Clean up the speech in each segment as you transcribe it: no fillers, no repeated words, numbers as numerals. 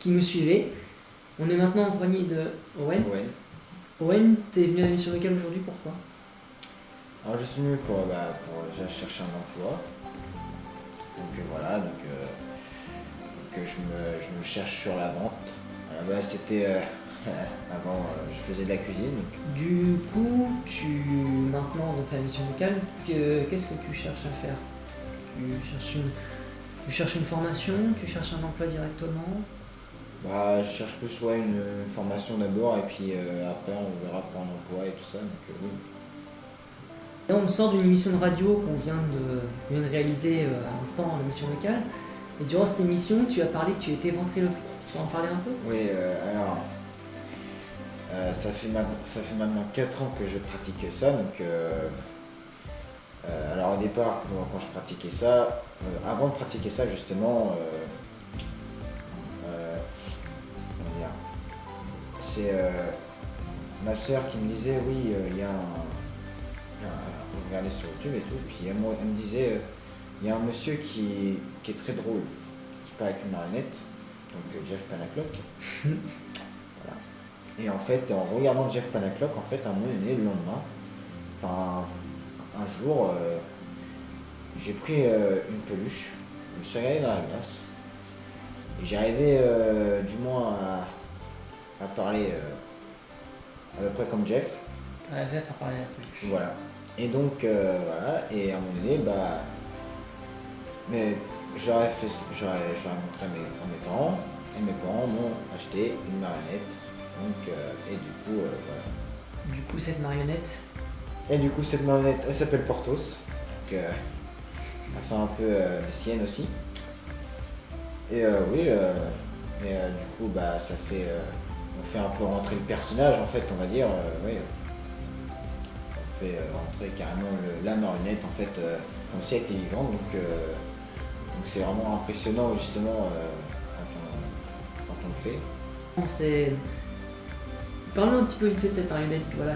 qui nous suivaient. On est maintenant en compagnie de Owen. Ouais. Owen, t'es venu à la mission locale aujourd'hui, pourquoi? Alors je suis venu pour déjà chercher un emploi. Donc voilà, je me cherche sur la vente. À la base c'était avant je faisais de la cuisine. Du coup, maintenant dans ta mission locale, qu'est-ce que tu cherches à faire? Tu cherches une formation? Tu cherches un emploi directement? Je cherche plus une formation d'abord et puis après on verra pour un emploi et tout ça. Donc oui. Là, on sort d'une émission de radio qu'on vient de réaliser à l'instant, l'émission locale. Et durant cette émission, tu as parlé que tu étais ventriloque. Tu peux en parler un peu? Oui, alors ça fait maintenant 4 ans que je pratique ça. Donc, alors au départ, quand je pratiquais ça, avant de pratiquer ça justement, comment dire, c'est ma soeur qui me disait oui, il y a on regardait sur YouTube et tout, puis elle me disait il y a un monsieur qui est très drôle, qui parle avec une marionnette, donc Jeff Panaclock. Voilà. Et en fait, en regardant Jeff Panaclock, en fait, un moment donné, le lendemain, enfin un jour, j'ai pris une peluche, je me suis regardé dans la glace, et j'arrivais du moins à parler à peu près comme Jeff. T'arrivais à faire parler la peluche. Voilà. Et donc, voilà, et à un moment donné, mais j'aurais montré à mes parents, et mes parents m'ont acheté une marionnette, donc, et du coup, voilà. Du coup, cette marionnette, Et du coup, cette marionnette, elle s'appelle Portos, donc, elle fait un peu la sienne aussi. Et oui, mais du coup, ça fait, on fait un peu rentrer le personnage, en fait, on va dire, oui. On fait rentrer carrément la marionnette, en fait, comme si elle était vivante, donc c'est vraiment impressionnant, justement, quand on le fait. Parle-nous un petit peu vite fait de cette marionnette. Voilà,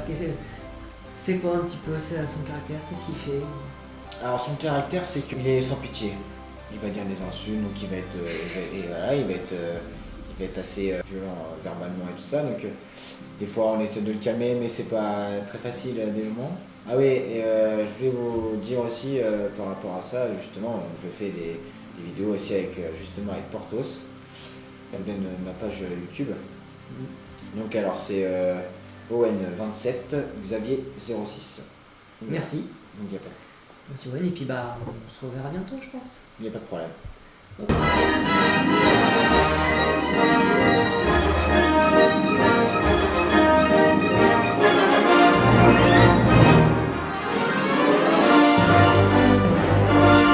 c'est quoi un petit peu son caractère? Qu'est-ce qu'il fait? Alors, son caractère, c'est qu'il est sans pitié. Il va dire des insultes, donc il va être assez violent verbalement et tout ça. Donc, des fois, on essaie de le calmer, mais c'est pas très facile à des moments. Ah oui, et je voulais vous dire aussi par rapport à ça, justement, je fais des vidéos aussi justement avec Portos. Je vous donne ma page YouTube. Donc, alors, c'est Owen27, Xavier 06. Merci. Donc, il n'y a pas Merci Owen, et puis on se reverra bientôt, je pense. de problème. Ok.